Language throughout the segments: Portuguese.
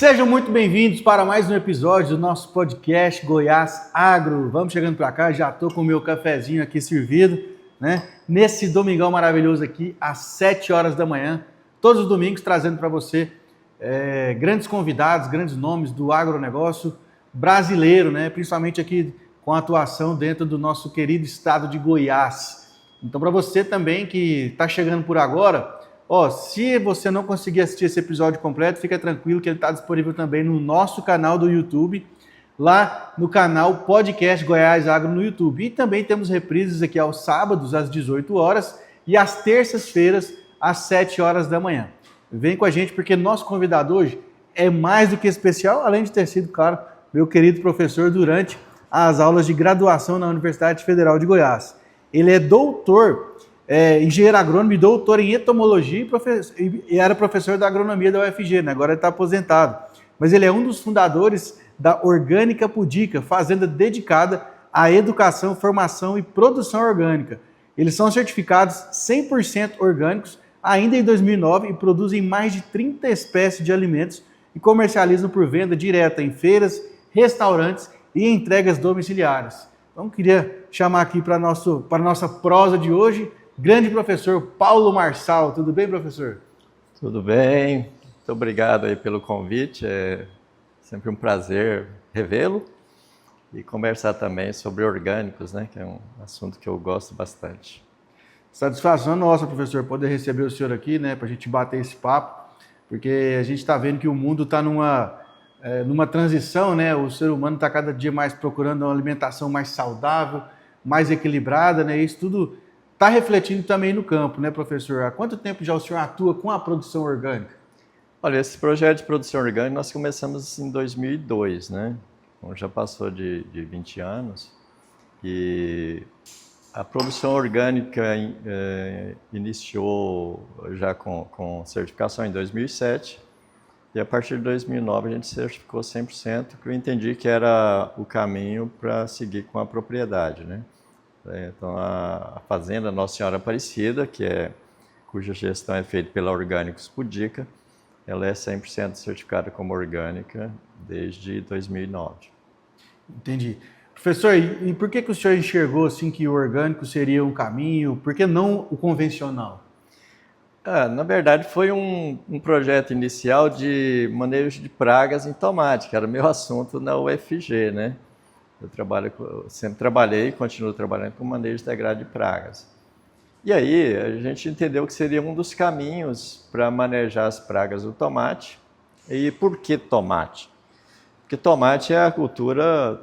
Sejam muito bem-vindos para mais um episódio do nosso podcast Goiás Agro. Vamos chegando para cá, já estou com o meu cafezinho aqui servido, né? Nesse domingão maravilhoso aqui, às 7 horas da manhã, todos os domingos trazendo para você grandes convidados, grandes nomes do agronegócio brasileiro, né? Principalmente aqui com atuação dentro do nosso querido estado de Goiás. Então, para você também que está chegando por agora, se você não conseguir assistir esse episódio completo, fica tranquilo que ele está disponível também no nosso canal do YouTube, lá no canal Podcast Goiás Agro no YouTube. E também temos reprises aqui aos sábados, às 18 horas, e às terças-feiras, às 7 horas da manhã. Vem com a gente, porque nosso convidado hoje é mais do que especial, além de ter sido, claro, meu querido professor durante as aulas de graduação na Universidade Federal de Goiás. Ele é doutor, engenheiro agrônomo e doutor em entomologia e era professor da agronomia da UFG, né? Agora ele está aposentado. Mas ele é um dos fundadores da Orgânica Pudica, fazenda dedicada à educação, formação e produção orgânica. Eles são certificados 100% orgânicos ainda em 2009 e produzem mais de 30 espécies de alimentos e comercializam por venda direta em feiras, restaurantes e entregas domiciliares. Então, queria chamar aqui para a nossa prosa de hoje, grande professor Paulo Marçal. Tudo bem, professor? Tudo bem. Muito obrigado aí pelo convite. É sempre um prazer revê-lo e conversar também sobre orgânicos, né? Que é um assunto que eu gosto bastante. Satisfação nossa, professor, poder receber o senhor aqui, né? Para a gente bater esse papo, porque a gente está vendo que o mundo está numa transição, né? O ser humano está cada dia mais procurando uma alimentação mais saudável, mais equilibrada, né? Isso tudo está refletindo também no campo, né, professor? Há quanto tempo já o senhor atua com a produção orgânica? Olha, esse projeto de produção orgânica nós começamos em 2002, né? Então já passou de 20 anos e a produção orgânica iniciou já com certificação em 2007 e a partir de 2009 a gente certificou 100%, que eu entendi que era o caminho para seguir com a propriedade, né? Então, a fazenda Nossa Senhora Aparecida, cuja gestão é feita pela Orgânicos Pudica, ela é 100% certificada como orgânica desde 2009. Entendi. Professor, e por que o senhor enxergou assim, que o orgânico seria um caminho? Por que não o convencional? Na verdade, foi um projeto inicial de manejo de pragas em tomate, que era o meu assunto na UFG, né? Eu sempre trabalhei e continuo trabalhando com manejo integrado de pragas. E aí a gente entendeu que seria um dos caminhos para manejar as pragas do tomate. E por que tomate? Porque tomate é a cultura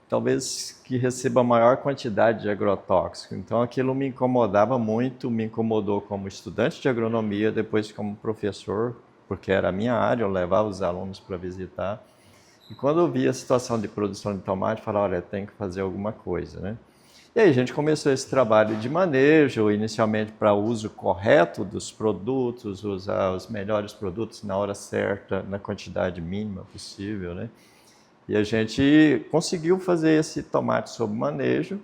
talvez que receba a maior quantidade de agrotóxico. Então aquilo me incomodava muito, me incomodou como estudante de agronomia, depois como professor, porque era a minha área, eu levava os alunos para visitar. E quando eu vi a situação de produção de tomate, eu falei, olha, tem que fazer alguma coisa, né? E aí a gente começou esse trabalho de manejo, inicialmente para uso correto dos produtos, usar os melhores produtos na hora certa, na quantidade mínima possível, né? E a gente conseguiu fazer esse tomate sob manejo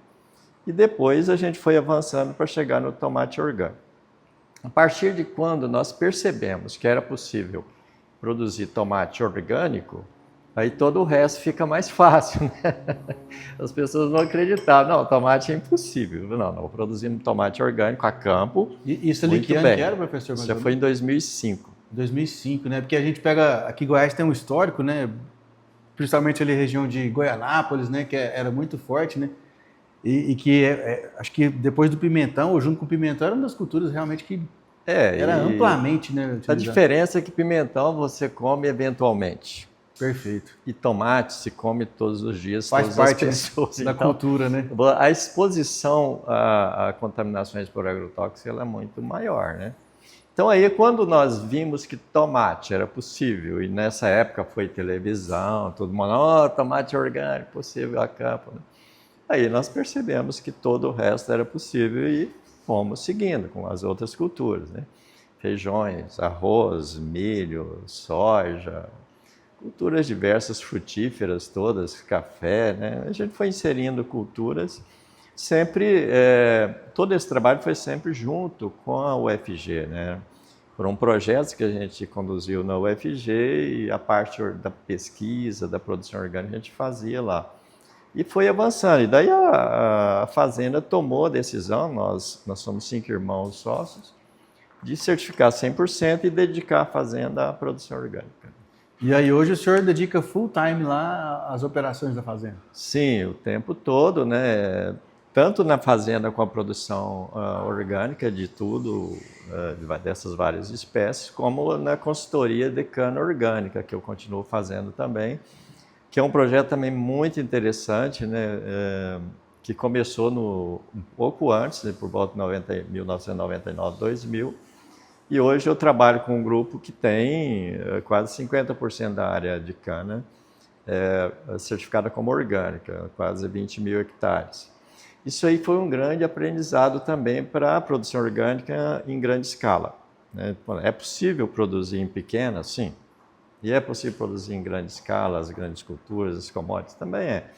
e depois a gente foi avançando para chegar no tomate orgânico. A partir de quando nós percebemos que era possível produzir tomate orgânico, aí todo o resto fica mais fácil, né? As pessoas não acreditavam. Não, tomate é impossível. Não, produzindo tomate orgânico a campo. E isso ali que ano que era, professor? Isso já foi em 2005. 2005, né? Porque a gente pega... Aqui Goiás tem um histórico, né? Principalmente ali região de Goianápolis, né? Que era muito forte, né? E que acho que depois do pimentão, ou junto com o pimentão, era uma das culturas realmente que era amplamente, né, utilizada. A diferença é que pimentão você come eventualmente. Perfeito. E tomate se come todos os dias, faz todas parte as pessoas. Da cultura, né? A exposição a contaminações por agrotóxicos ela é muito maior, né? Então aí quando nós vimos que tomate era possível, e nessa época foi televisão, todo mundo, tomate orgânico, possível a campo, né? Aí nós percebemos que todo o resto era possível e fomos seguindo com as outras culturas, né? Feijões, arroz, milho, soja, culturas diversas, frutíferas todas, café, né? A gente foi inserindo culturas, sempre, todo esse trabalho foi sempre junto com a UFG, né? Foram projetos que a gente conduziu na UFG e a parte da pesquisa, da produção orgânica, a gente fazia lá. E foi avançando. E daí a fazenda tomou a decisão, nós somos 5 irmãos sócios, de certificar 100% e dedicar a fazenda à produção orgânica. E aí hoje o senhor dedica full time lá às operações da fazenda? Sim, o tempo todo, né? Tanto na fazenda com a produção orgânica de tudo, dessas várias espécies, como na consultoria de cana orgânica, que eu continuo fazendo também, que é um projeto também muito interessante, né? Que começou um pouco antes, né? Por volta de 1999, 2000, e hoje eu trabalho com um grupo que tem quase 50% da área de cana certificada como orgânica, quase 20 mil hectares. Isso aí foi um grande aprendizado também para a produção orgânica em grande escala, né? É possível produzir em pequena? Sim. E é possível produzir em grande escala, as grandes culturas, as commodities? Também é.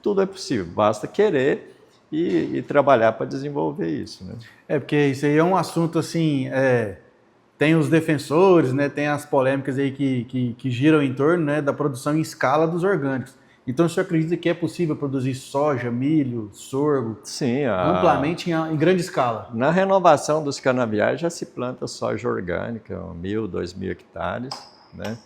Tudo é possível, basta querer e trabalhar para desenvolver isso, né? Porque isso aí é um assunto assim, tem os defensores, né, tem as polêmicas aí que giram em torno, né, da produção em escala dos orgânicos. Então, o senhor acredita que é possível produzir soja, milho, sorgo, sim, amplamente em grande escala? Na renovação dos canaviais já se planta soja orgânica, 1.000, 2.000 hectares, né?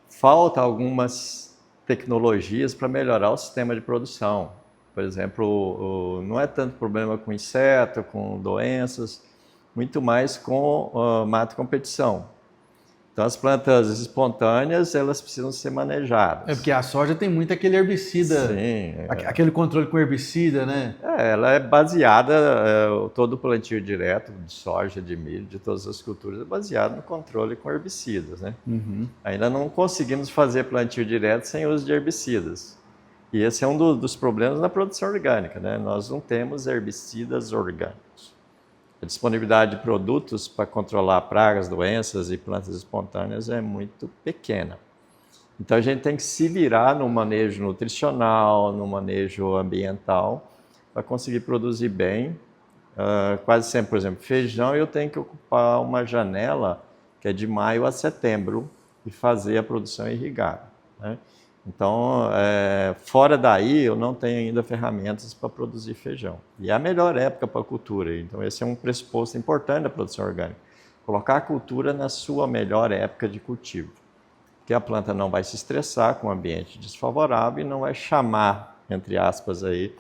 Falta algumas tecnologias para melhorar o sistema de produção. Por exemplo, não é tanto problema com inseto, com doenças, muito mais com mato competição. Então, as plantas espontâneas, elas precisam ser manejadas. Porque a soja tem muito aquele herbicida, sim, aquele controle com herbicida, né? Ela é baseada, todo o plantio direto de soja, de milho, de todas as culturas, é baseado no controle com herbicidas, né? Uhum. Ainda não conseguimos fazer plantio direto sem uso de herbicidas. E esse é um dos problemas na produção orgânica, né? Nós não temos herbicidas orgânicos. A disponibilidade de produtos para controlar pragas, doenças e plantas espontâneas é muito pequena. Então a gente tem que se virar no manejo nutricional, no manejo ambiental, para conseguir produzir bem. Quase sempre, por exemplo, feijão, eu tenho que ocupar uma janela que é de maio a setembro e fazer a produção irrigada, né? Então, fora daí, eu não tenho ainda ferramentas para produzir feijão. E é a melhor época para a cultura. Então, esse é um pressuposto importante da produção orgânica. Colocar a cultura na sua melhor época de cultivo. Porque a planta não vai se estressar com o ambiente desfavorável e não vai chamar, entre aspas, aí,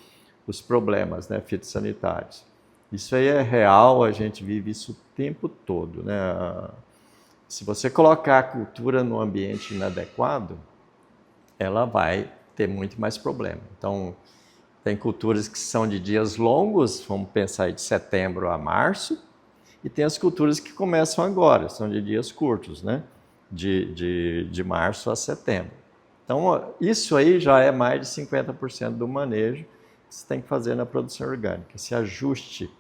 os problemas, né, fitossanitários. Isso aí é real, a gente vive isso o tempo todo, né? Se você colocar a cultura no ambiente inadequado, ela vai ter muito mais problema. Então, tem culturas que são de dias longos, vamos pensar aí de setembro a março, e tem as culturas que começam agora, são de dias curtos, né? De março a setembro. Então, isso aí já é mais de 50% do manejo que você tem que fazer na produção orgânica. Esse ajuste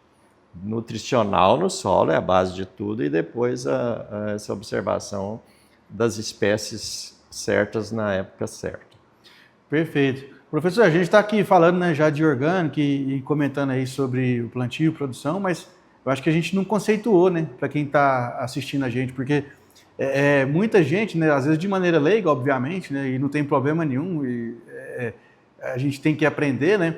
nutricional no solo é a base de tudo, e depois essa observação das espécies certas na época certa. Perfeito. Professor, a gente está aqui falando, né, já de orgânico e comentando aí sobre o plantio, produção, mas eu acho que a gente não conceituou, né, para quem está assistindo a gente, porque muita gente, né, às vezes de maneira leiga, obviamente, né, e não tem problema nenhum, a gente tem que aprender, né,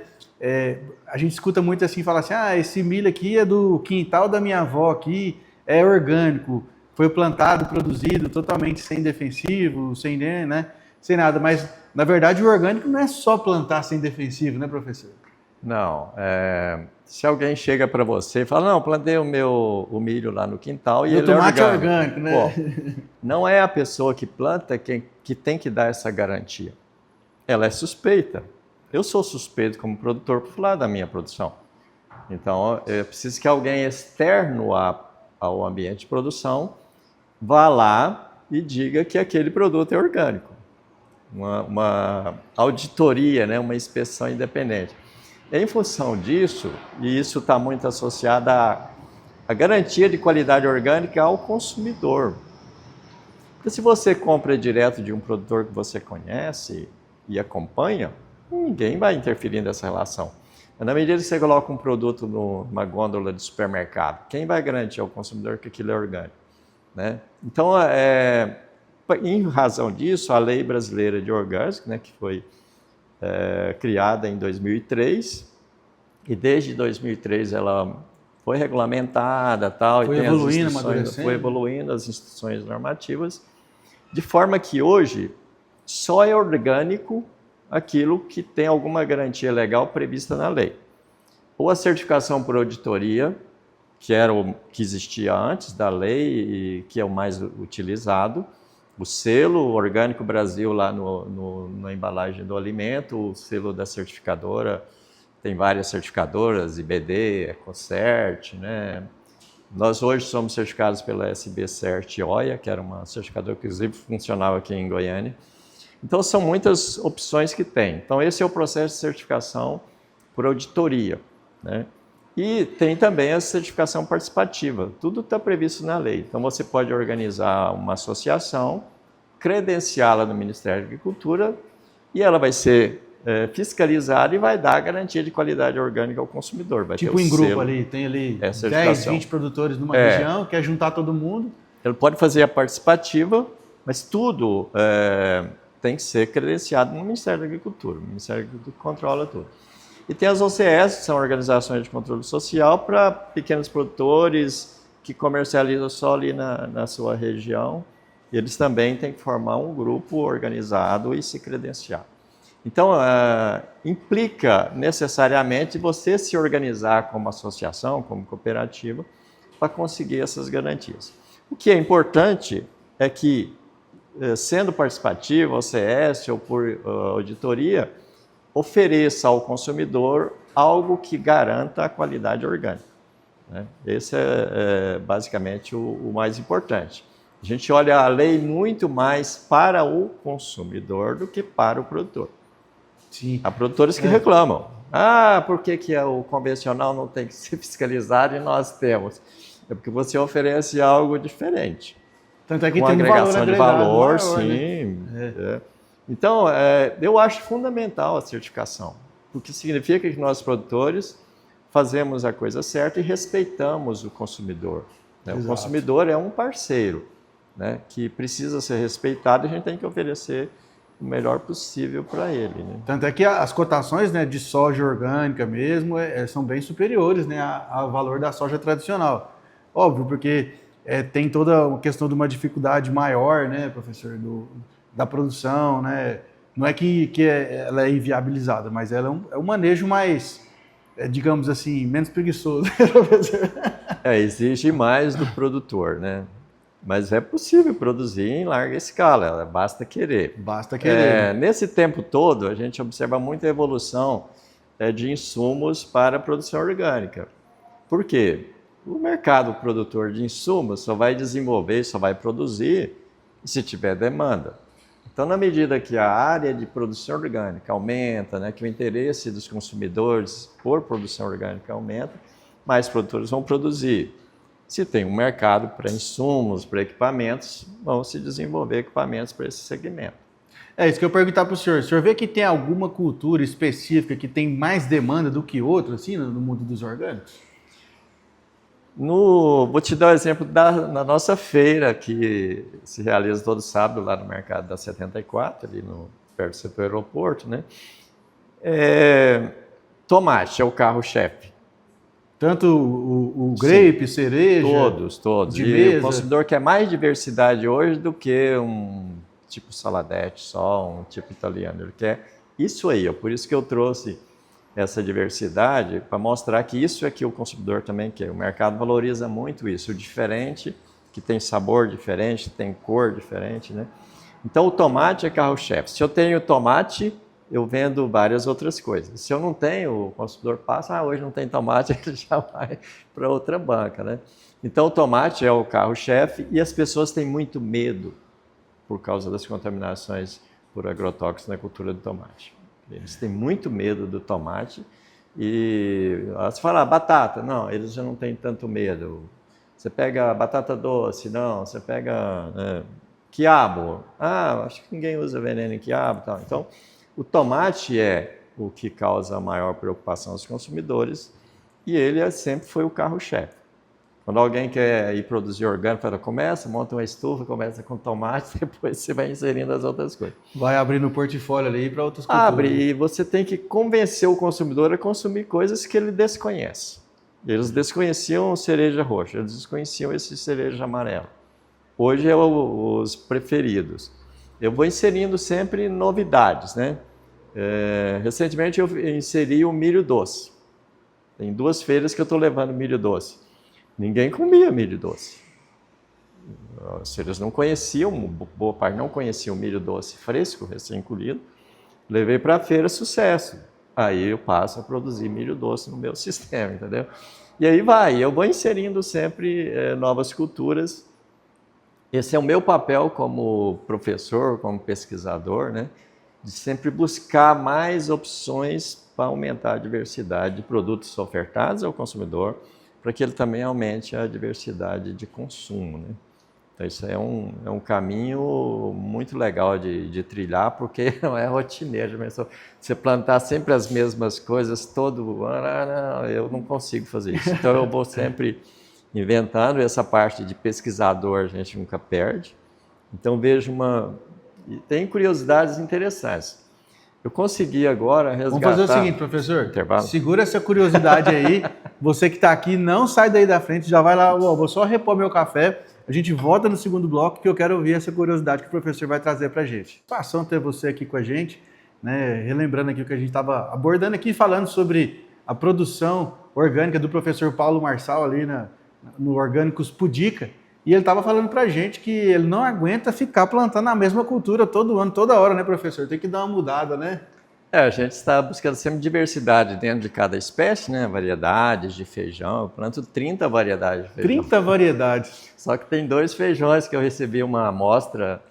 a gente escuta muito assim, falar assim, esse milho aqui é do quintal da minha avó aqui, é orgânico, foi plantado, produzido totalmente sem defensivo, sem nada, mas na verdade o orgânico não é só plantar sem defensivo, né, professor? Não, se alguém chega para você e fala, não, plantei o milho lá no quintal e ele é orgânico. O tomate é orgânico, né? Pô, não é a pessoa que planta que tem que dar essa garantia. Ela é suspeita. Eu sou suspeito como produtor por falar da minha produção. Então, eu preciso que alguém externo ao ambiente de produção vá lá e diga que aquele produto é orgânico. Uma auditoria, né? Uma inspeção independente. Em função disso, e isso está muito associado à garantia de qualidade orgânica ao consumidor. Porque se você compra direto de um produtor que você conhece e acompanha, ninguém vai interferir nessa relação. Na medida que você coloca um produto numa gôndola de supermercado, quem vai garantir ao consumidor que aquilo é orgânico? né? Então, em razão disso, a Lei Brasileira de Orgânicos, né, que foi criada em 2003, e desde 2003 ela foi regulamentada, tal, Foi e tem evoluindo, as amadurecendo. foi evoluindo as instituições normativas, de forma que hoje só é orgânico aquilo que tem alguma garantia legal prevista na lei. Ou a certificação por auditoria, que era o que existia antes da lei e que é o mais utilizado, o selo Orgânico Brasil lá na embalagem do alimento, o selo da certificadora, tem várias certificadoras, IBD, EcoCert, né? Nós hoje somos certificados pela SBCert OIA, que era uma certificadora que inclusive funcionava aqui em Goiânia. Então são muitas opções que tem. Então esse é o processo de certificação por auditoria, né? E tem também a certificação participativa, tudo está previsto na lei. Então você pode organizar uma associação, credenciá-la no Ministério da Agricultura e ela vai ser fiscalizada e vai dar a garantia de qualidade orgânica ao consumidor. Vai Tipo ter o em grupo selo, ali, tem ali 10, certificação. 20 produtores numa região, quer juntar todo mundo. Ele pode fazer a participativa, mas tudo tem que ser credenciado no Ministério da Agricultura. O Ministério da Agricultura controla tudo. E tem as OCS, que são organizações de controle social, para pequenos produtores que comercializam só ali na sua região. Eles também têm que formar um grupo organizado e se credenciar. Então, implica necessariamente você se organizar como associação, como cooperativa, para conseguir essas garantias. O que é importante é que, sendo participativo, OCS ou por auditoria, ofereça ao consumidor algo que garanta a qualidade orgânica, né? Esse é basicamente o mais importante. A gente olha a lei muito mais para o consumidor do que para o produtor. Sim. Há produtores que reclamam. Por que o convencional não tem que ser fiscalizado e nós temos? É porque você oferece algo diferente. Tanto é que com tem agregação de valor, maior, sim. né? Então, eu acho fundamental a certificação, porque significa que nós, produtores, fazemos a coisa certa e respeitamos o consumidor, né? O consumidor é um parceiro, né, que precisa ser respeitado e a gente tem que oferecer o melhor possível para ele, né? Tanto é que as cotações, né, de soja orgânica mesmo são bem superiores, né, ao valor da soja tradicional. Óbvio, porque tem toda a questão de uma dificuldade maior, né, professor, da produção, né? Não é que ela é inviabilizada, mas ela é um manejo mais, digamos assim, menos preguiçoso, professor. Exige mais do produtor, né? Mas é possível produzir em larga escala, basta querer. Basta querer. Nesse tempo todo, a gente observa muita evolução de insumos para a produção orgânica. Por quê? O mercado produtor de insumos só vai desenvolver, só vai produzir se tiver demanda. Então, na medida que a área de produção orgânica aumenta, né, que o interesse dos consumidores por produção orgânica aumenta, mais produtores vão produzir. Se tem um mercado para insumos, para equipamentos, vão se desenvolver equipamentos para esse segmento. É isso que eu ia perguntar para o senhor. O senhor vê que tem alguma cultura específica que tem mais demanda do que outra, assim, no mundo dos orgânicos? Vou te dar um exemplo na nossa feira, que se realiza todo sábado lá no mercado da 74, ali perto do aeroporto, né? Tomate é o carro-chefe. Tanto o grape, cereja... Todos. De E mesa. o consumidor quer mais diversidade hoje do que um tipo saladete só, um tipo italiano. Ele quer isso aí, por isso que eu trouxe essa diversidade, para mostrar que isso é que o consumidor também quer. O mercado valoriza muito isso, o diferente, que tem sabor diferente, tem cor diferente, né? Então o tomate é carro-chefe. Se eu tenho tomate, eu vendo várias outras coisas. Se eu não tenho, o consumidor passa, hoje não tem tomate, ele já vai para outra banca, né? Então o tomate é o carro-chefe e as pessoas têm muito medo por causa das contaminações por agrotóxicos na cultura do tomate. Eles têm muito medo do tomate e você fala batata, não, eles já não têm tanto medo. Você pega batata doce, não, você pega quiabo, acho que ninguém usa veneno em quiabo, tal. Então, o tomate é o que causa a maior preocupação aos consumidores e ele sempre foi o carro-chefe. Quando alguém quer ir produzir orgânico, fala, começa, monta uma estufa, começa com tomate, depois você vai inserindo as outras coisas. Vai abrindo o portfólio ali para outras culturas. Abre, e você tem que convencer o consumidor a consumir coisas que ele desconhece. Eles desconheciam cereja roxa, eles desconheciam esse cereja amarelo. Hoje é os preferidos. Eu vou inserindo sempre novidades, né? Recentemente eu inseri o milho doce. Tem 2 feiras que eu estou levando milho doce. Ninguém comia milho doce. Eles não conheciam, boa parte não conhecia o milho doce fresco, recém-colhido. Levei para a feira, sucesso. Aí eu passo a produzir milho doce no meu sistema, entendeu? E aí eu vou inserindo sempre novas culturas. Esse é o meu papel como professor, como pesquisador, né? De sempre buscar mais opções para aumentar a diversidade de produtos ofertados ao consumidor, para que ele também aumente a diversidade de consumo, né? Então, isso é um caminho muito legal de trilhar, porque não é rotineiro. Você plantar sempre as mesmas coisas todo ano, eu não consigo fazer isso. Então, eu vou sempre inventando. Essa parte de pesquisador a gente nunca perde. Então, tem curiosidades interessantes. Eu consegui agora resgatar... Vamos fazer o seguinte, professor. Intervalo. Segura essa curiosidade aí. Você que está aqui, não sai daí da frente, já vai lá, vou só repor meu café. A gente volta no segundo bloco que eu quero ouvir essa curiosidade que o professor vai trazer para a gente. Satisfação ter você aqui com a gente, né? Relembrando aqui o que a gente estava abordando aqui, falando sobre a produção orgânica do professor Paulo Marçal ali no Orgânicos Pudica. E ele estava falando para a gente que ele não aguenta ficar plantando a mesma cultura todo ano, toda hora, né, professor? Tem que dar uma mudada, né? A gente está buscando sempre diversidade dentro de cada espécie, né? Variedades de feijão. Eu planto 30 variedades de feijão. 30 variedades. Só que tem 2 feijões que eu recebi uma amostra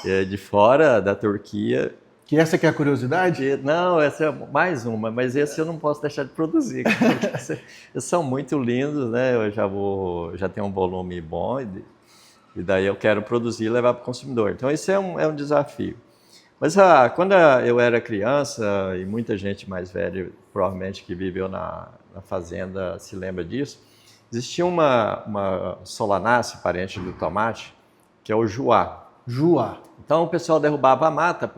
de fora da Turquia. Que essa que é a curiosidade? Não, essa é mais uma, mas esse eu não posso deixar de produzir. Eles são muito lindos, né? Eu já tenho um volume bom e daí eu quero produzir e levar para o consumidor. Então, esse é um desafio. Mas quando eu era criança, e muita gente mais velha, provavelmente que viveu na fazenda se lembra disso, existia uma solanácea, parente do tomate, que é o juá. Juá. Então o pessoal derrubava a mata,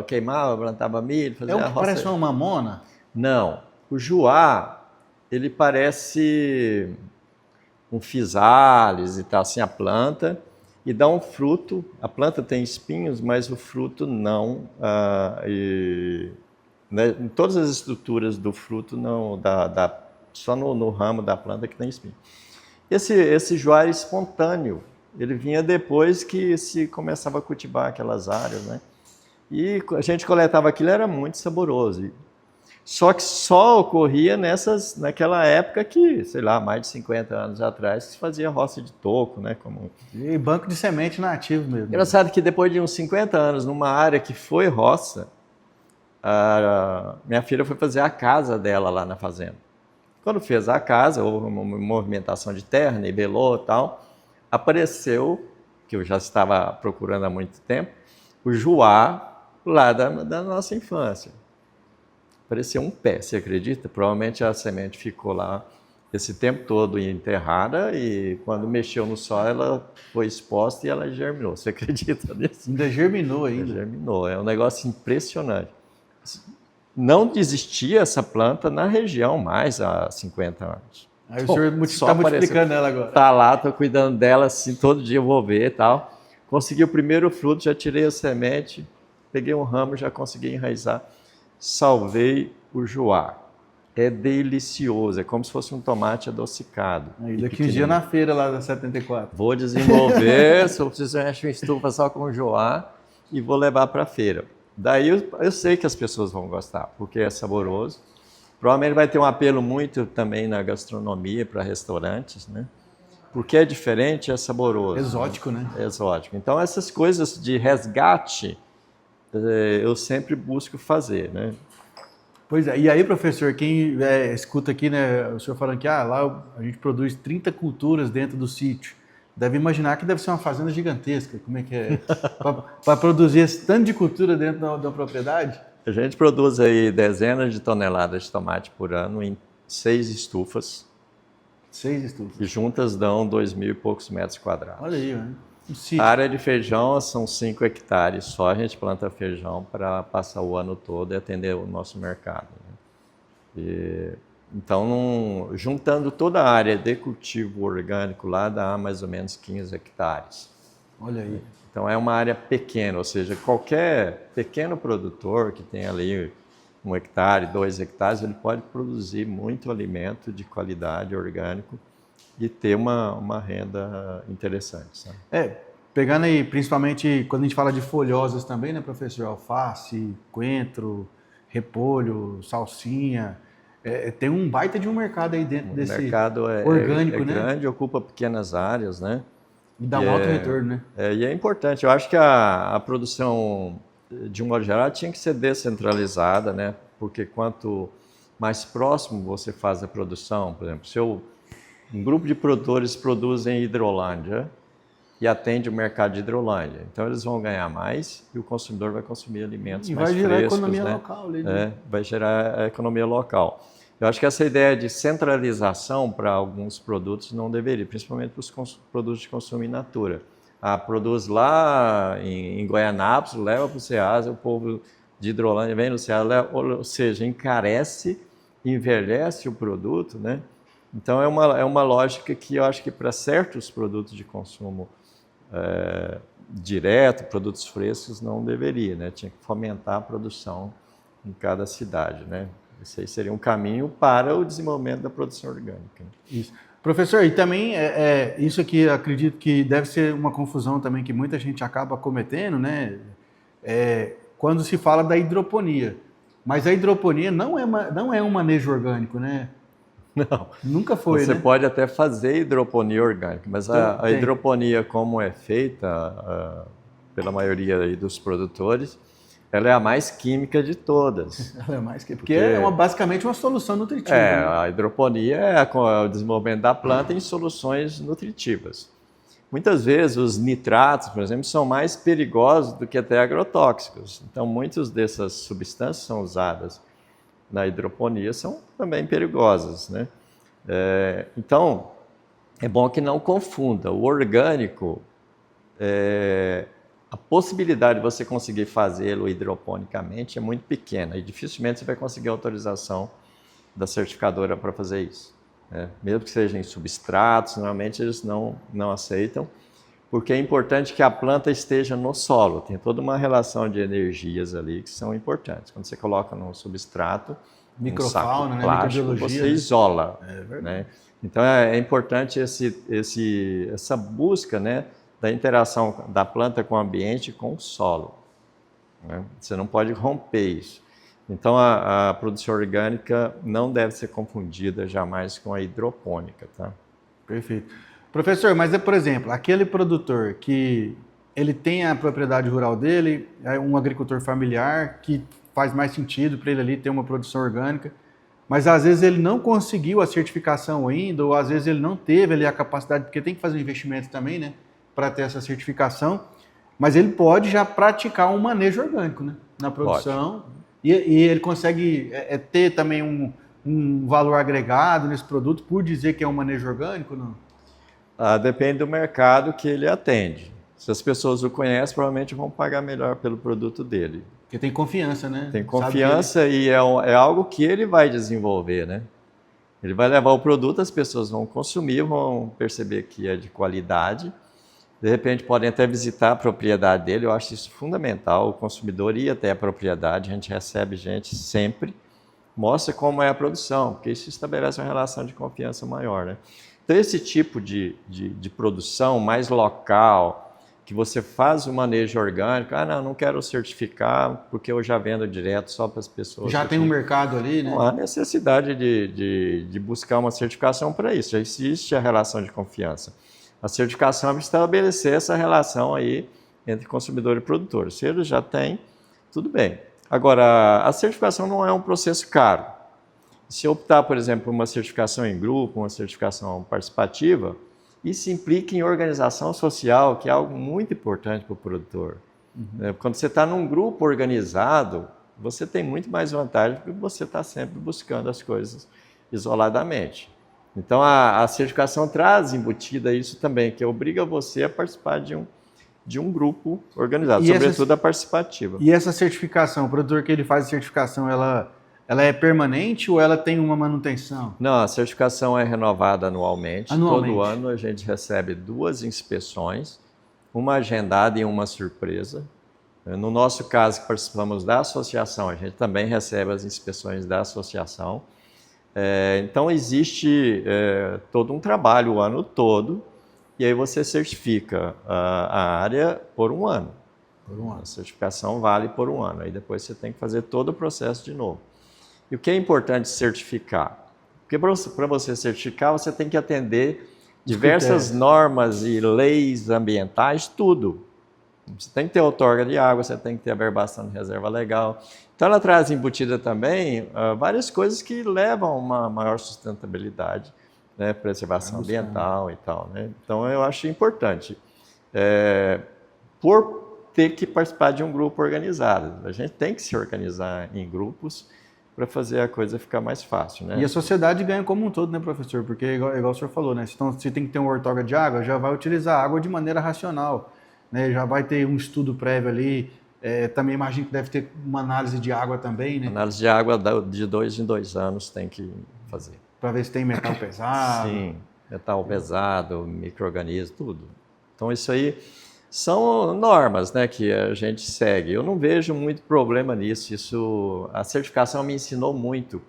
queimava, plantava milho, fazia a roça. Parece uma mamona? Não. O juá, ele parece um physalis e tal, assim, a planta, e dá um fruto. A planta tem espinhos, mas o fruto não. Né, em todas as estruturas do fruto, não só no ramo da planta que tem espinho. Esse juá é espontâneo. Ele vinha depois que se começava a cultivar aquelas áreas, né? E a gente coletava aquilo, era muito saboroso. Só que só ocorria naquela época que, sei lá, mais de 50 anos atrás, se fazia roça de toco, né? E banco de semente nativo mesmo. Engraçado que depois de uns 50 anos, numa área que foi roça, minha filha foi fazer a casa dela lá na fazenda. Quando fez a casa, houve uma movimentação de terra, nivelou e tal, apareceu, que eu já estava procurando há muito tempo, o juá lá da nossa infância. Apareceu um pé, você acredita? Provavelmente a semente ficou lá esse tempo todo enterrada e quando mexeu no sol ela foi exposta e ela germinou. Você acredita nisso? Ainda germinou ainda? Germinou, é um negócio impressionante. Não existia essa planta na região mais há 50 anos. Aí o senhor está multiplicando ela agora. Está lá, estou cuidando dela, assim, todo dia eu vou ver e tal. Consegui o primeiro fruto, já tirei a semente, peguei um ramo, já consegui enraizar. Salvei o juá. É delicioso, é como se fosse um tomate adocicado. Aí, daqui um dia na feira lá da 74. Vou desenvolver, se eu preciso encher uma estufa só com juá e vou levar para a feira. Daí eu sei que as pessoas vão gostar, porque é saboroso. Provavelmente vai ter um apelo muito também na gastronomia, para restaurantes, né? Porque é diferente, é saboroso. Exótico, né? É exótico. Então, essas coisas de resgate, eu sempre busco fazer, né? Pois é. E aí, professor, quem escuta aqui, né, o senhor falando que lá a gente produz 30 culturas dentro do sítio. Deve imaginar que deve ser uma fazenda gigantesca. Como é que é? Para produzir esse tanto de cultura dentro da propriedade? A gente produz aí dezenas de toneladas de tomate por ano em 6 estufas. 6 estufas. E juntas dão 2.000 e poucos metros quadrados. Olha aí, né? A área de feijão são 5 hectares, só a gente planta feijão para passar o ano todo e atender o nosso mercado. Né? Então, juntando toda a área de cultivo orgânico lá, dá mais ou menos 15 hectares. Olha aí. Então, é uma área pequena, ou seja, qualquer pequeno produtor que tem ali 1 hectare, 2 hectares, ele pode produzir muito alimento de qualidade orgânico e ter uma renda interessante. Sabe? Pegando aí, principalmente quando a gente fala de folhosas também, né, professor? Alface, coentro, repolho, salsinha. Tem um baita de um mercado aí dentro desse mercado orgânico, né? Grande, ocupa pequenas áreas, né? E dá um alto retorno, né? E é importante. Eu acho que a produção, de um modo geral, tinha que ser descentralizada, né? Porque quanto mais próximo você faz a produção, por exemplo, se um grupo de produtores produz em Hidrolândia e atende o mercado de Hidrolândia, então eles vão ganhar mais e o consumidor vai consumir alimentos mais frescos. E vai gerar economia local ali, né? Vai gerar a economia local. Eu acho que essa ideia de centralização para alguns produtos não deveria, principalmente para os produtos de consumo in natura. Produz lá em Goianápolis, leva para o Ceasa, o povo de Hidrolândia vem no Ceasa, ou seja, encarece, envelhece o produto, né? Então, é uma lógica que eu acho que para certos produtos de consumo direto, produtos frescos, não deveria, né? Tinha que fomentar a produção em cada cidade, né? Esse aí seria um caminho para o desenvolvimento da produção orgânica. Isso. Professor, e também isso aqui acredito que deve ser uma confusão também que muita gente acaba cometendo, né? Quando se fala da hidroponia. Mas a hidroponia não é um manejo orgânico, né? Não. Nunca foi, Você né? pode até fazer hidroponia orgânica, mas a hidroponia, como é feita pela maioria aí dos produtores, ela é a mais química de todas. Ela é mais química, porque é basicamente uma solução nutritiva. Né? A hidroponia é o desenvolvimento da planta em soluções nutritivas. Muitas vezes os nitratos, por exemplo, são mais perigosos do que até agrotóxicos. Então, muitas dessas substâncias são usadas na hidroponia, são também perigosas, né? Então, é bom que não confunda. O orgânico, a possibilidade de você conseguir fazê-lo hidroponicamente é muito pequena e dificilmente você vai conseguir autorização da certificadora para fazer isso. Né? Mesmo que seja em substratos, normalmente eles não aceitam, porque é importante que a planta esteja no solo. Tem toda uma relação de energias ali que são importantes. Quando você coloca no substrato, microfauna, um plástico, você isola. Né? Então é importante essa busca, né, da interação da planta com o ambiente e com o solo. Né? Você não pode romper isso. Então a produção orgânica não deve ser confundida jamais com a hidropônica. Tá? Perfeito. Professor, mas por exemplo, aquele produtor que ele tem a propriedade rural dele, é um agricultor familiar que faz mais sentido para ele ali ter uma produção orgânica, mas às vezes ele não conseguiu a certificação ainda, ou às vezes ele não teve ali a capacidade, porque tem que fazer um investimento também, né, para ter essa certificação, mas ele pode já praticar um manejo orgânico, né, na produção, e ele consegue ter também um valor agregado nesse produto por dizer que é um manejo orgânico, não? Depende do mercado que ele atende. Se as pessoas o conhecem, provavelmente vão pagar melhor pelo produto dele. Porque tem confiança, né? Tem confiança e é algo que ele vai desenvolver, né? Ele vai levar o produto, as pessoas vão consumir, vão perceber que é de qualidade. De repente, podem até visitar a propriedade dele. Eu acho isso fundamental. O consumidor ir até a propriedade, a gente recebe gente sempre, mostra como é a produção, porque isso estabelece uma relação de confiança maior, né? Então, esse tipo de produção mais local, que você faz o manejo orgânico, não quero certificar porque eu já vendo direto só para as pessoas. Já tem um mercado ali, né? Não há necessidade de buscar uma certificação para isso, já existe a relação de confiança. A certificação é para estabelecer essa relação aí entre consumidor e produtor. Se ele já tem, tudo bem. Agora, a certificação não é um processo caro. Se optar, por exemplo, por uma certificação em grupo, uma certificação participativa, isso implica em organização social, que é algo muito importante para o produtor. Uhum. Quando você está num grupo organizado, você tem muito mais vantagem porque você está sempre buscando as coisas isoladamente. Então, a certificação traz embutida isso também, que obriga você a participar de um grupo organizado, sobretudo a participativa. E essa certificação, o produtor que ele faz a certificação, ela é permanente ou ela tem uma manutenção? Não, a certificação é renovada anualmente. Todo ano a gente recebe 2 inspeções, uma agendada e uma surpresa. No nosso caso, que participamos da associação, a gente também recebe as inspeções da associação. Então, existe todo um trabalho o ano todo, e aí você certifica a área por um ano. A certificação vale por um ano, aí depois você tem que fazer todo o processo de novo. E o que é importante certificar? Porque para você certificar, você tem que atender diversas normas e leis ambientais, tudo. Você tem que ter outorga de água, você tem que ter averbação de reserva legal. Então, ela traz embutida também várias coisas que levam a uma maior sustentabilidade, né? Preservação ambiental e tal, né? Então, eu acho importante. Por ter que participar de um grupo organizado. A gente tem que se organizar em grupos para fazer a coisa ficar mais fácil, né? E a sociedade ganha como um todo, né, professor? Porque, igual o senhor falou, né? Então, se tem que ter uma outorga de água, já vai utilizar a água de maneira racional, né? Já vai ter um estudo prévio ali. Também imagino que deve ter uma análise de água também, né? Análise de água de 2 em 2 anos tem que fazer. Para ver se tem metal pesado. Sim, metal pesado, micro-organismo, tudo. Então, isso aí são normas, né, que a gente segue. Eu não vejo muito problema nisso. A certificação me ensinou muito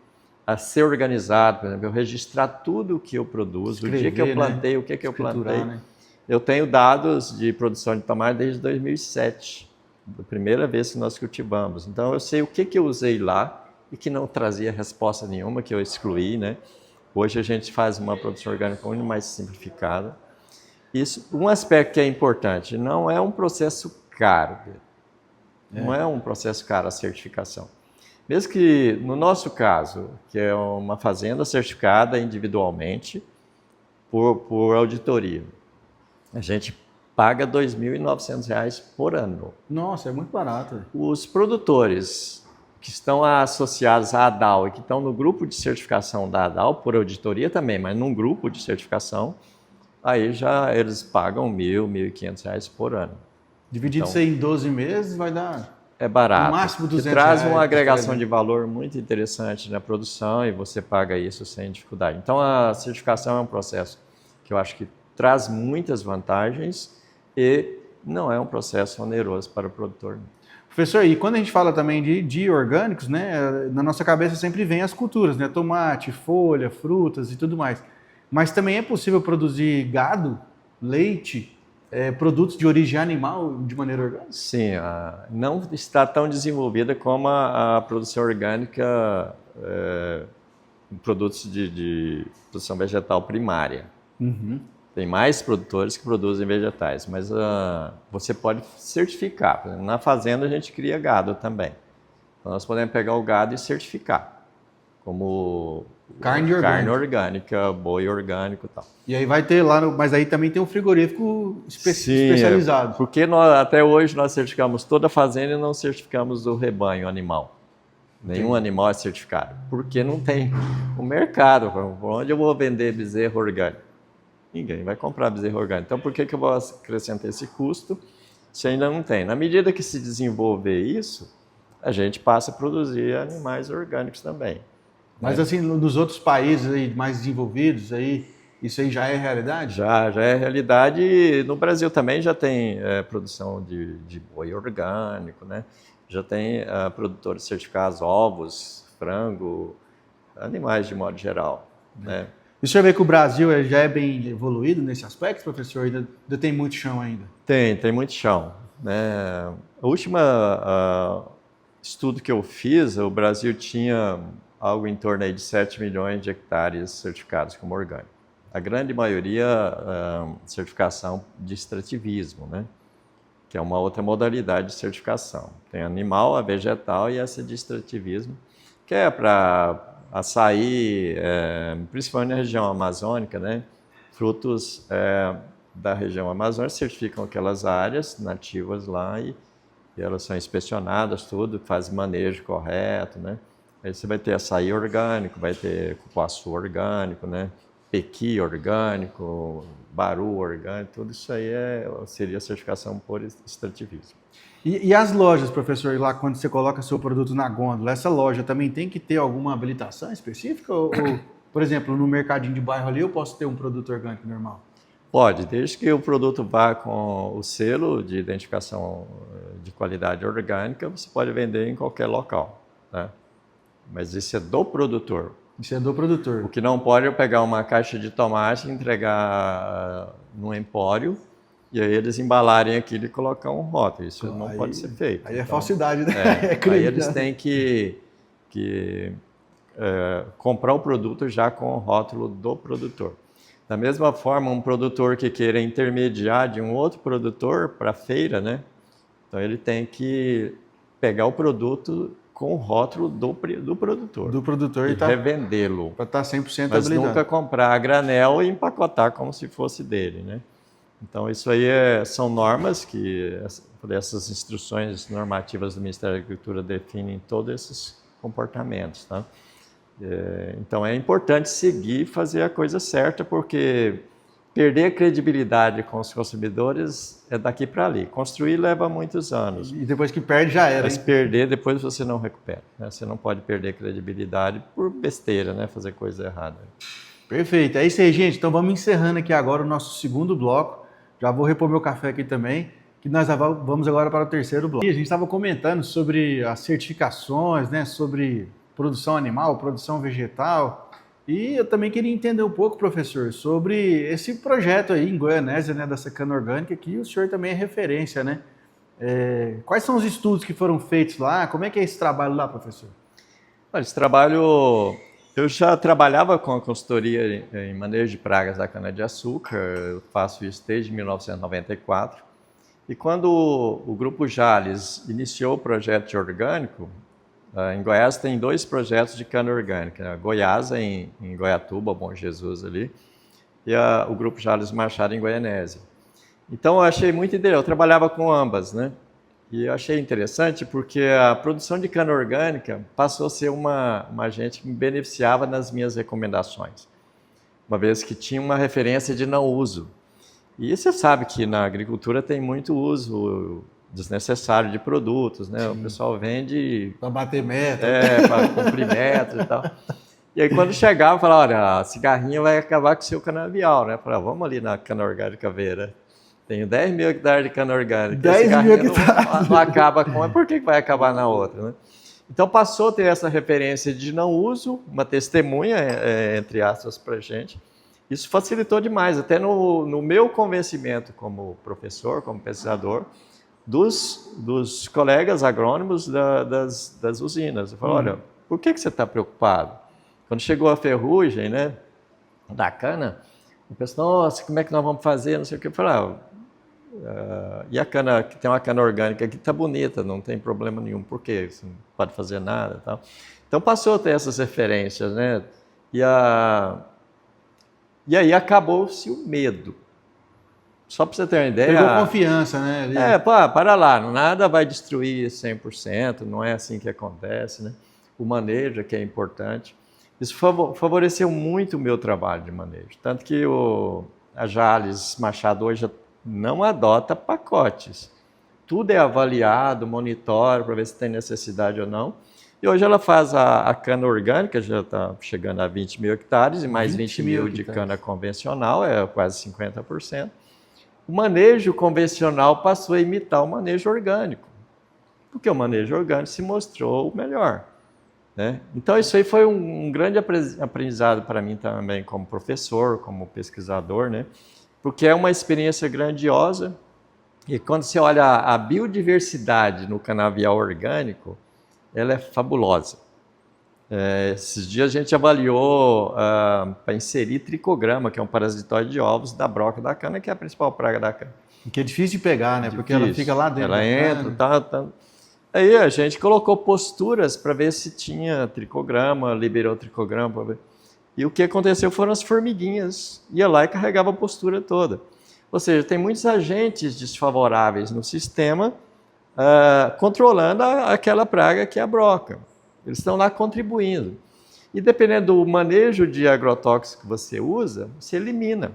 a ser organizado, por exemplo, eu registrar tudo o que eu produzo, o dia que eu plantei, né? O que eu plantei. Né? Eu tenho dados de produção de tomate desde 2007, da primeira vez que nós cultivamos. Então, eu sei o que eu usei lá e que não trazia resposta nenhuma, que eu excluí, né? Hoje a gente faz uma produção orgânica muito mais simplificada. Isso, um aspecto que é importante, não é um processo caro. Não é um processo caro a certificação. Mesmo que, no nosso caso, que é uma fazenda certificada individualmente por auditoria, a gente paga R$ 2.900 por ano. Nossa, é muito barato. Os produtores que estão associados à ADAL e que estão no grupo de certificação da ADAL, por auditoria também, mas num grupo de certificação, aí já eles pagam R$ 1.500 por ano. Dividido então, isso em 12 meses vai dar... É barato. No máximo R$ 200. Traz uma agregação de valor muito interessante na produção e você paga isso sem dificuldade. Então, a certificação é um processo que eu acho que traz muitas vantagens e não é um processo oneroso para o produtor. Professor, e quando a gente fala também de orgânicos, né, na nossa cabeça sempre vem as culturas, né, tomate, folha, frutas e tudo mais. Mas também é possível produzir gado, leite, produtos de origem animal de maneira orgânica? Sim, não está tão desenvolvida como a produção orgânica, produtos de produção vegetal primária. Uhum. Tem mais produtores que produzem vegetais, mas você pode certificar. Por exemplo, na fazenda a gente cria gado também. Então nós podemos pegar o gado e certificar como carne orgânica, boi orgânico e tal. E aí vai ter lá, mas aí também tem um frigorífico especializado. Porque até hoje nós certificamos toda a fazenda e não certificamos o rebanho animal. Nenhum animal é certificado. Porque não tem o mercado. Por onde eu vou vender bezerro orgânico? Ninguém vai comprar bezerro orgânico. Então, por que eu vou acrescentar esse custo se ainda não tem? Na medida que se desenvolver isso, a gente passa a produzir animais orgânicos também. Mas assim, nos outros países aí mais desenvolvidos, isso aí já é realidade? Já é realidade. E no Brasil também já tem produção de boi orgânico, né? Já tem produtores certificados, ovos, frango, animais de modo geral, né? E o senhor vê que o Brasil já é bem evoluído nesse aspecto, professor? Ainda tem muito chão ainda? Tem muito chão, né? O último estudo que eu fiz, o Brasil tinha algo em torno aí de 7 milhões de hectares certificados como orgânico. A grande maioria, certificação de extrativismo, né? Que é uma outra modalidade de certificação. Tem animal, a vegetal e essa de extrativismo, que é para açaí, principalmente na região amazônica, né? Frutos da região amazônica certificam aquelas áreas nativas lá e elas são inspecionadas, tudo, faz manejo correto, né? Aí você vai ter açaí orgânico, vai ter cupuaçu orgânico, né? pequi orgânico, baru orgânico, tudo isso aí seria certificação por extrativismo. E as lojas, professor, lá quando você coloca seu produto na gôndola, essa loja também tem que ter alguma habilitação específica? Ou, por exemplo, no mercadinho de bairro ali eu posso ter um produto orgânico normal? Pode, desde que o produto vá com o selo de identificação de qualidade orgânica, você pode vender em qualquer local, né? Mas isso é do produtor. Isso é do produtor. O que não pode é pegar uma caixa de tomate e entregar no empório e aí eles embalarem aquilo e colocar um rótulo. Isso não pode ser feito. Aí é falsidade, né? Aí eles têm que comprar o produto já com o rótulo do produtor. Da mesma forma, um produtor que queira intermediar de um outro produtor para a feira, né? Então ele tem que pegar o produto com o rótulo do produtor. Do produtor e revendê-lo. Para estar 100% Mas habilitado. nunca comprar a granel e empacotar como se fosse dele, né? Então isso aí são normas que essas instruções normativas do Ministério da Agricultura definem todos esses comportamentos, tá? Então é importante seguir e fazer a coisa certa, porque perder a credibilidade com os consumidores é daqui para ali. Construir leva muitos anos. E depois que perde já era. Mas perder, depois você não recupera, né? Você não pode perder credibilidade por besteira, né? Fazer coisa errada. Perfeito. É isso aí, gente. Então vamos encerrando aqui agora o nosso segundo bloco. Já vou repor meu café aqui também, que nós vamos agora para o terceiro bloco. E a gente estava comentando sobre as certificações, né? Sobre produção animal, produção vegetal. E eu também queria entender um pouco, professor, sobre esse projeto aí em Goianésia, né, dessa cana orgânica, que o senhor também é referência, né? Quais são os estudos que foram feitos lá? Como é que é esse trabalho lá, professor? Olha, esse trabalho... Eu já trabalhava com a consultoria em manejo de pragas da cana-de-açúcar, eu faço isso desde 1994. E quando o Grupo Jales iniciou o projeto de orgânico, em Goiás tem 2 projetos de cana orgânica, a Goiasa em Goiatuba, Bom Jesus ali, e o Grupo Jales Machado em Goianésia. Então eu achei muito interessante, eu trabalhava com ambas, né? E eu achei interessante porque a produção de cana orgânica passou a ser uma agente que me beneficiava nas minhas recomendações, uma vez que tinha uma referência de não uso. E você sabe que na agricultura tem muito uso desnecessário de produtos, né? Sim. O pessoal vende... Para bater meta. Para cumprir metas e tal. E aí quando chegava, falava, olha, a cigarrinha vai acabar com o seu canavial, né? Falava, vamos ali na cana orgânica ver, né? Tenho 10 mil hectares de cana orgânica. 10 mil hectares. Não acaba com... Por que vai acabar na outra, né? Então passou a ter essa referência de não uso, uma testemunha, entre aspas, para a gente. Isso facilitou demais, até no meu convencimento como professor, como pesquisador, dos colegas agrônomos das usinas. Eu falo, olha, por que você está preocupado? Quando chegou a ferrugem, né, da cana, o pessoal, nossa, como é que nós vamos fazer? Não sei o que. Eu falei, e a cana, que tem uma cana orgânica aqui, está bonita, não tem problema nenhum. Por quê? Você não pode fazer nada. Tal. Então passou a ter essas referências, né? E aí acabou-se o medo. Só para você ter uma ideia... Pegou confiança, né? Para lá, nada vai destruir 100%, não é assim que acontece, né? O manejo que é importante. Isso favoreceu muito o meu trabalho de manejo. Tanto que a Jales Machado hoje não adota pacotes. Tudo é avaliado, monitora para ver se tem necessidade ou não. E hoje ela faz a cana orgânica, já está chegando a 20 mil hectares, e mais 20 mil de cana convencional, quase 50%. O manejo convencional passou a imitar o manejo orgânico, porque o manejo orgânico se mostrou o melhor, né? Então isso aí foi um grande aprendizado para mim também como professor, como pesquisador, né? Porque é uma experiência grandiosa e quando você olha a biodiversidade no canavial orgânico, ela é fabulosa. Esses dias a gente avaliou para inserir tricograma, que é um parasitóide de ovos da broca da cana, que é a principal praga da cana. Que é difícil de pegar, né? Porque ela fica lá dentro. Ela entra, tá. Aí a gente colocou posturas para ver se tinha tricograma, liberou tricograma para ver. E o que aconteceu foram as formiguinhas. Ia lá e carregava a postura toda. Ou seja, tem muitos agentes desfavoráveis no sistema controlando aquela praga que é a broca. Eles estão lá contribuindo. E dependendo do manejo de agrotóxico que você usa, você elimina.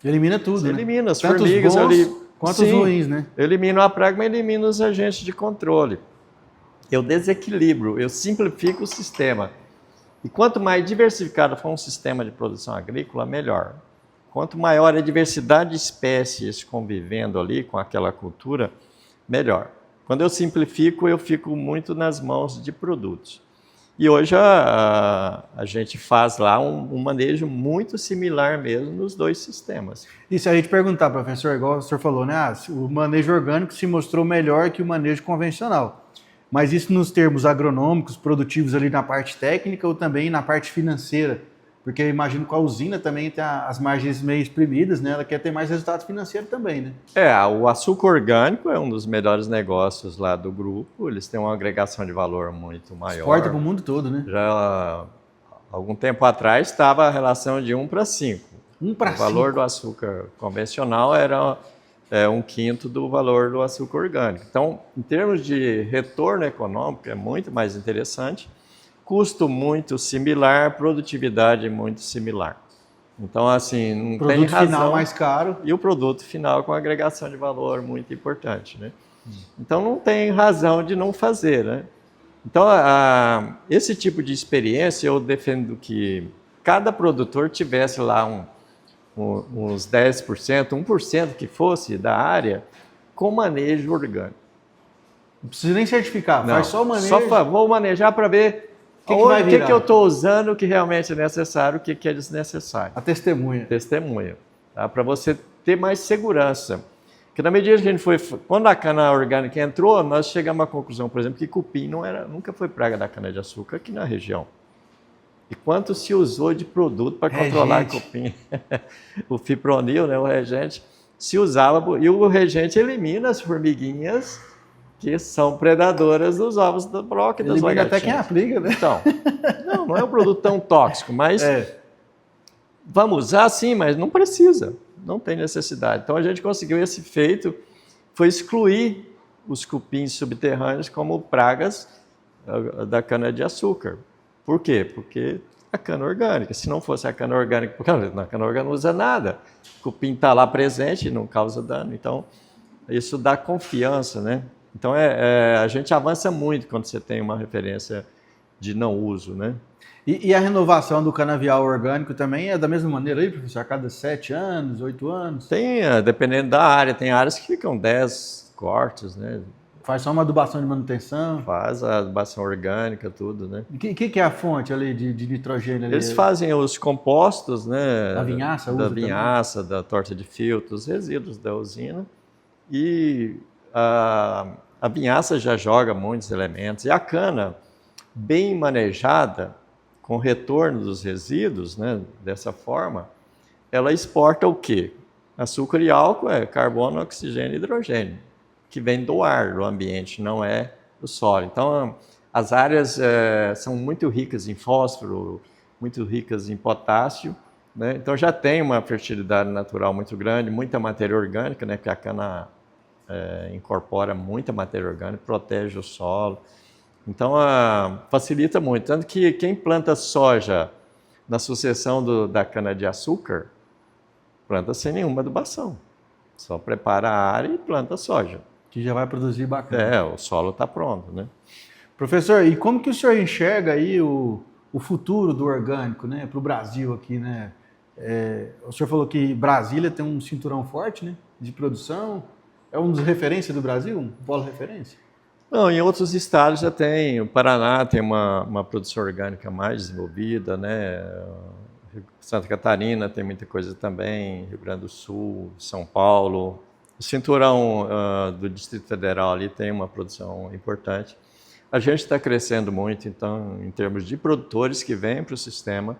Elimina tudo, Você né? elimina as Tanto os formigas bons ali. quanto os ruins, né? Eu elimino a praga, mas elimino os agentes de controle. Eu desequilibro, eu simplifico o sistema. E quanto mais diversificado for um sistema de produção agrícola, melhor. Quanto maior a diversidade de espécies convivendo ali com aquela cultura, melhor. Quando eu simplifico, eu fico muito nas mãos de produtos. E hoje a gente faz lá um manejo muito similar mesmo nos dois sistemas. E se a gente perguntar, professor, igual o senhor falou, né? O manejo orgânico se mostrou melhor que o manejo convencional. Mas isso nos termos agronômicos, produtivos ali na parte técnica ou também na parte financeira? Porque eu imagino que a usina também tem as margens meio exprimidas, né? Ela quer ter mais resultado financeiro também, né? O açúcar orgânico é um dos melhores negócios lá do grupo. Eles têm uma agregação de valor muito maior. Exporta para o mundo todo, né? Já algum tempo atrás estava a relação de 1 para 5. 1 para 5. O valor do açúcar convencional era 1/5 do valor do açúcar orgânico. Então, em termos de retorno econômico, é muito mais interessante. Custo muito similar, produtividade muito similar. Então, assim, não tem razão. Produto final mais caro. E o produto final com agregação de valor muito importante, né? Então, não tem razão de não fazer, né? Então, esse tipo de experiência, eu defendo que cada produtor tivesse lá uns 10%, 1% que fosse da área com manejo orgânico. Não precisa nem certificar, Não, faz só o manejo. Só vou manejar para ver o que eu estou usando, o que realmente é necessário, o que é desnecessário. A testemunha. Testemunha, tá? Para você ter mais segurança. Porque na medida que a gente quando a cana orgânica entrou, nós chegamos à conclusão, por exemplo, que cupim nunca foi praga da cana-de-açúcar aqui na região. E quanto se usou de produto para controlar cupim? O fipronil, né, o regente, se usava, e o regente elimina as formiguinhas que são predadoras dos ovos do broca e das elimina lagartixas. Até quem aplica, né? Então, não é um produto tão tóxico, mas vamos usar sim, mas não precisa, não tem necessidade. Então a gente conseguiu esse feito, foi excluir os cupins subterrâneos como pragas da cana-de-açúcar. Por quê? Porque a cana orgânica, se não fosse a cana orgânica, porque a cana orgânica não usa nada, o cupim está lá presente e não causa dano. Então, isso dá confiança, né? Então, a gente avança muito quando você tem uma referência de não uso, né? E a renovação do canavial orgânico também é da mesma maneira aí, professor? A cada 7 anos, 8 anos? Tem, dependendo da área, tem áreas que ficam 10 cortes, né? Faz só uma adubação de manutenção? Faz a adubação orgânica, tudo, né? O que é a fonte ali de nitrogênio? Ali? Eles fazem os compostos, né? Da vinhaça? Da vinhaça, da torta de filtro, os resíduos da usina. E a vinhaça já joga muitos elementos. E a cana, bem manejada, com retorno dos resíduos, né? Dessa forma, ela exporta o quê? Açúcar e álcool é carbono, oxigênio e hidrogênio, que vem do ar, do ambiente, não é do solo. Então, as áreas são muito ricas em fósforo, muito ricas em potássio, né? Então, já tem uma fertilidade natural muito grande, muita matéria orgânica, né? Porque a cana incorpora muita matéria orgânica, protege o solo. Então, facilita muito. Tanto que quem planta soja na sucessão da cana-de-açúcar, planta sem nenhuma adubação. Só prepara a área e planta soja. Que já vai produzir bacana. O solo está pronto, né? Professor, e como que o senhor enxerga aí o futuro do orgânico, né, para o Brasil aqui, né? O senhor falou que Brasília tem um cinturão forte, né, de produção. É um dos referências do Brasil, um polo referência? Não, em outros estados já tem. O Paraná tem uma produção orgânica mais desenvolvida, né? Santa Catarina tem muita coisa também, Rio Grande do Sul, São Paulo. O cinturão do Distrito Federal ali tem uma produção importante. A gente está crescendo muito, então, em termos de produtores que vêm para o sistema,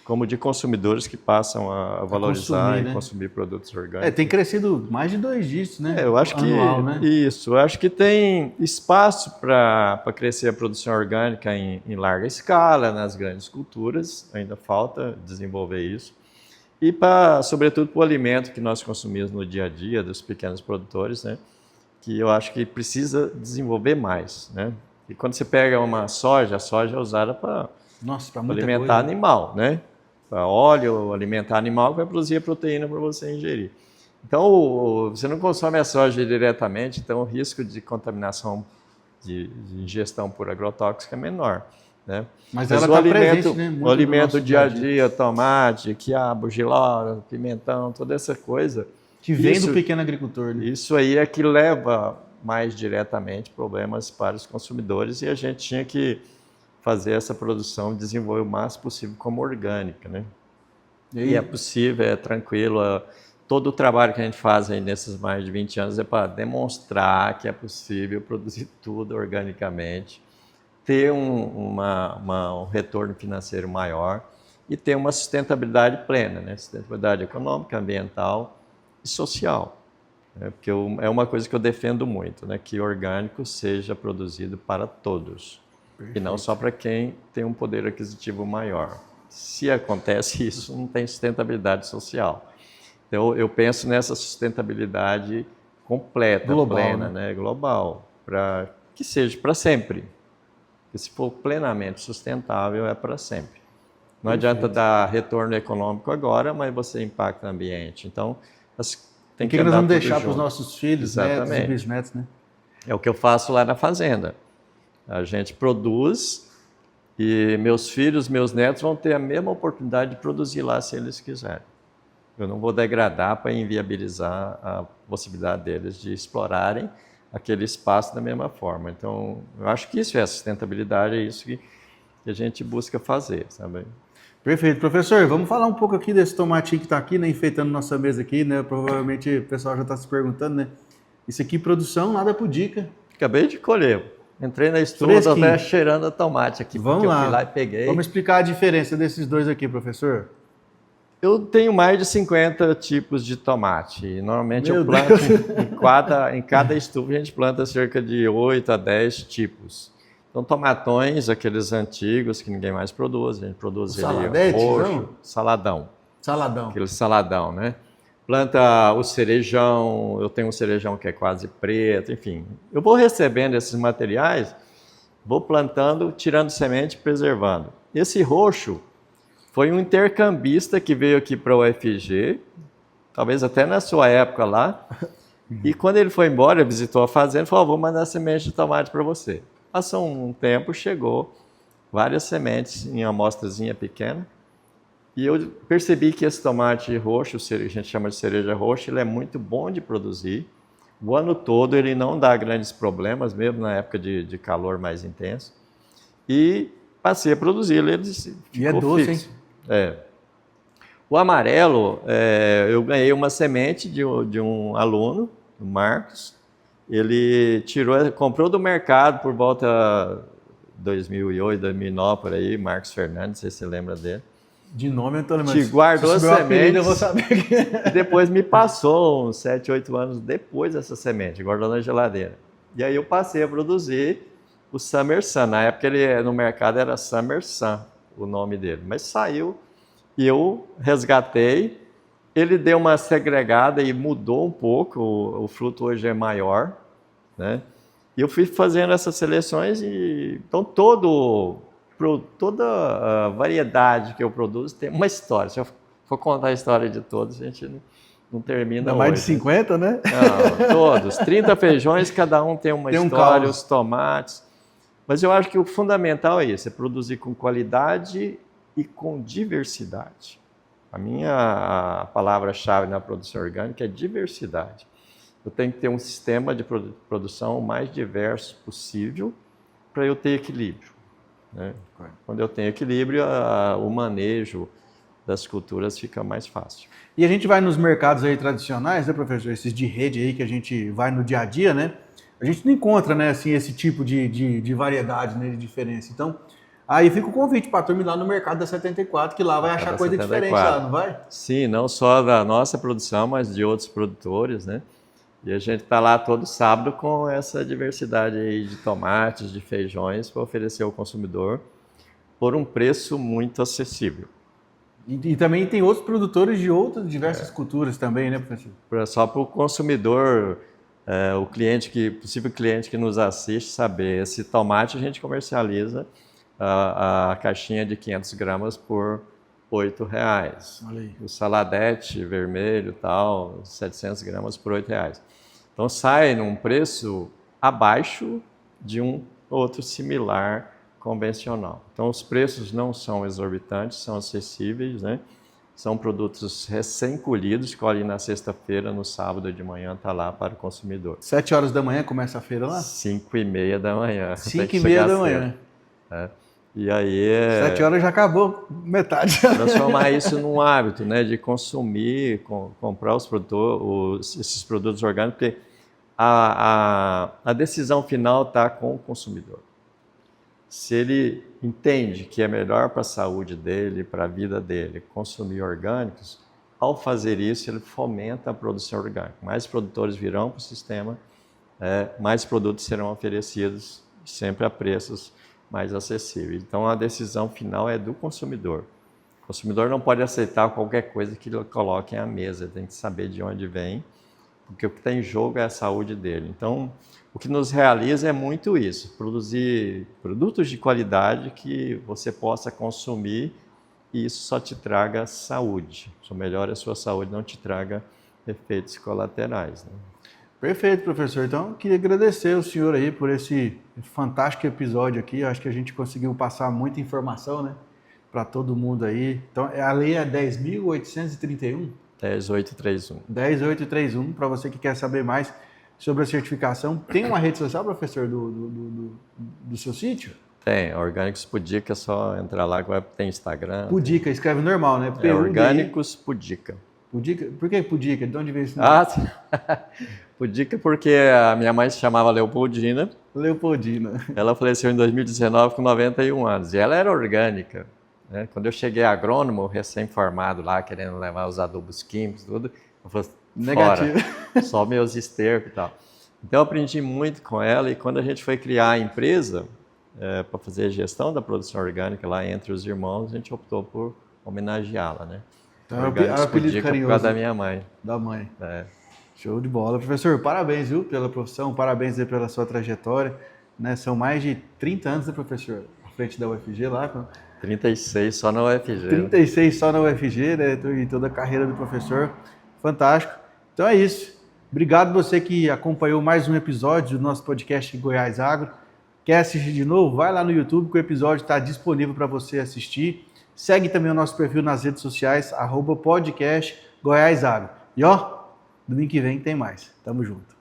como de consumidores que passam a valorizar e consumir produtos orgânicos. Tem crescido mais de 2 dígitos, né? Eu acho anual, né? Isso. Eu acho que tem espaço para crescer a produção orgânica em larga escala, nas grandes culturas. Ainda falta desenvolver isso. E, sobretudo, para o alimento que nós consumimos no dia a dia dos pequenos produtores, né? Que eu acho que precisa desenvolver mais, né? E quando você pega uma soja, a soja é usada para Nossa, para Para muita alimentar coisa. animal, né? Para óleo, alimentar animal, vai produzir a proteína para você ingerir. Então, você não consome a soja diretamente, então o risco de contaminação de ingestão por agrotóxico é menor, né? Mas ela está presente, né? O Muito no alimento nosso dia a dia, tomate, quiabo, giló, pimentão, toda essa coisa, Que vem do pequeno agricultor, né? isso aí é que leva mais diretamente problemas para os consumidores e a gente tinha que fazer essa produção desenvolver o máximo possível como orgânica, né? E é possível, é tranquilo. Todo o trabalho que a gente faz aí nesses mais de 20 anos é para demonstrar que é possível produzir tudo organicamente, ter um retorno financeiro maior e ter uma sustentabilidade plena, né? Sustentabilidade econômica, ambiental e social. Né? Porque é uma coisa que eu defendo muito, né? Que o orgânico seja produzido para todos. Perfeito. E não só para quem tem um poder aquisitivo maior. Se acontece isso, não tem sustentabilidade social. Então, eu penso nessa sustentabilidade completa, global, plena, né? Global, para que seja para sempre. Porque se for plenamente sustentável, é para sempre. Não adianta dar retorno econômico agora, mas você impacta o ambiente. Então, tem que nós andar vamos tudo deixar junto. para os nossos filhos, netos e bisnetos, né? É o que eu faço lá na fazenda. A gente produz e meus filhos, meus netos vão ter a mesma oportunidade de produzir lá se eles quiserem. Eu não vou degradar para inviabilizar a possibilidade deles de explorarem aquele espaço da mesma forma. Então, eu acho que isso é a sustentabilidade, é isso que a gente busca fazer, sabe? Perfeito. Professor, vamos falar um pouco aqui desse tomatinho que está aqui, né, enfeitando nossa mesa aqui, né? Provavelmente o pessoal já está se perguntando, né? Isso aqui, produção, nada por dica. Acabei de colher. Entrei na estufa, até cheirando a tomate aqui, vamos porque lá. Eu fui lá e peguei. Vamos explicar a diferença desses dois aqui, professor. Eu tenho mais de 50 tipos de tomate. E normalmente eu planto em cada estufa, a gente planta cerca de 8 a 10 tipos. Então, tomatões, aqueles antigos que ninguém mais produz, a gente produz ele roxo, não? Saladão. Aquele saladão, né? Planta o cerejão, eu tenho um cerejão que é quase preto, enfim. Eu vou recebendo esses materiais, vou plantando, tirando semente e preservando. Esse roxo foi um intercambista que veio aqui para o UFG, talvez até na sua época lá, e quando ele foi embora, visitou a fazenda, falou, vou mandar semente de tomate para você. Passou um tempo, chegou várias sementes em amostrazinha pequena, e eu percebi que esse tomate roxo, a gente chama de cereja roxa, ele é muito bom de produzir. O ano todo ele não dá grandes problemas, mesmo na época de calor mais intenso. E passei a produzir ele ficou e é doce, fixo. Hein? O amarelo, eu ganhei uma semente de um aluno, o Marcos. Ele comprou do mercado por volta de 2008, 2009, por aí, Marcos Fernandes, não sei se você lembra dele. De nome eu tô lembrando. Te guardou as sementes, eu vou saber. E depois me passou uns 7, 8 anos depois essa semente, guardou na geladeira. E aí eu passei a produzir o Summer Sun. Na época ele no mercado era Summer Sun, o nome dele. Mas saiu e eu resgatei. Ele deu uma segregada e mudou um pouco. O fruto hoje é maior, né? E eu fui fazendo essas seleções e então toda a variedade que eu produzo tem uma história. Se eu for contar a história de todos, a gente não termina hoje. Mais de 50, né? Não, todos. 30 feijões, cada um tem uma história, os tomates. Mas eu acho que o fundamental é isso, é produzir com qualidade e com diversidade. A minha palavra-chave na produção orgânica é diversidade. Eu tenho que ter um sistema de produção o mais diverso possível para eu ter equilíbrio. Né? Quando eu tenho equilíbrio, o manejo das culturas fica mais fácil. E a gente vai nos mercados aí tradicionais, né, professor? Esses de rede aí que a gente vai no dia a dia, né? A gente não encontra, né, assim, esse tipo de variedade, né, de diferença. Então, aí fica o convite para a turma ir lá no mercado da 74, que lá vai achar coisa 74. Diferente lá, não vai? Sim, não só da nossa produção, mas de outros produtores, né? E a gente está lá todo sábado com essa diversidade aí de tomates, de feijões para oferecer ao consumidor por um preço muito acessível. E também tem outros produtores de outras diversas culturas também, né, professor? Só para o consumidor, o possível cliente que nos assiste saber, esse tomate a gente comercializa a caixinha de 500 gramas por R$ 8,00. Olha aí. O saladete vermelho tal, 700 gramas por R$ 8,00. Então sai num preço abaixo de um outro similar convencional. Então os preços não são exorbitantes, são acessíveis, né? São produtos recém-colhidos, colhem na sexta-feira, no sábado de manhã está lá para o consumidor. 7 horas da manhã começa a feira lá? 5h30 da manhã. 5h30 da manhã. E aí 7 horas já acabou metade. Transformar isso num hábito, né, de consumir, comprar esses produtos orgânicos, porque a decisão final está com o consumidor. Se ele entende que é melhor para a saúde dele, para a vida dele, consumir orgânicos, ao fazer isso, ele fomenta a produção orgânica. Mais produtores virão para o sistema, mais produtos serão oferecidos, sempre a preços mais acessíveis. Então, a decisão final é do consumidor. O consumidor não pode aceitar qualquer coisa que ele coloque à mesa, ele tem que saber de onde vem, porque o que está em jogo é a saúde dele. Então, o que nos realiza é muito isso, produzir produtos de qualidade que você possa consumir e isso só te traga saúde. Só melhora a sua saúde, não te traga efeitos colaterais, né? Perfeito, professor. Então, queria agradecer o senhor aí por esse fantástico episódio aqui. Eu acho que a gente conseguiu passar muita informação, né, para todo mundo aí. Então, a lei é 10.831? 10.831. 10.831, para você que quer saber mais sobre a certificação. Tem uma rede social, professor, do seu sítio? Tem, Orgânicos Pudica, é só entrar lá, agora tem Instagram. Pudica, escreve normal, né? Orgânicos Pudica. Pudica? Por que Pudica? De onde veio esse nome? Pudica porque a minha mãe se chamava Leopoldina. Leopoldina. Ela faleceu em 2019 com 91 anos e ela era orgânica. Né? Quando eu cheguei agrônomo, recém-formado lá, querendo levar os adubos químicos, tudo, eu falei, negativo. Só meus estercos e tal. Então eu aprendi muito com ela e quando a gente foi criar a empresa para fazer a gestão da produção orgânica lá entre os irmãos, a gente optou por homenageá-la, né? Então, é o apelido carinhoso por causa da minha mãe. Da mãe. Show de bola. Professor, parabéns, viu, pela profissão, parabéns aí pela sua trajetória. Né? São mais de 30 anos, né, professor? À frente da UFG lá. 36 só na UFG. 36 só na UFG, né? E toda a carreira do professor. Fantástico. Então é isso. Obrigado você que acompanhou mais um episódio do nosso podcast Goiás Agro. Quer assistir de novo? Vai lá no YouTube que o episódio está disponível para você assistir. Segue também o nosso perfil nas redes sociais, @podcast Goiás Agro. E ó, domingo que vem tem mais. Tamo junto.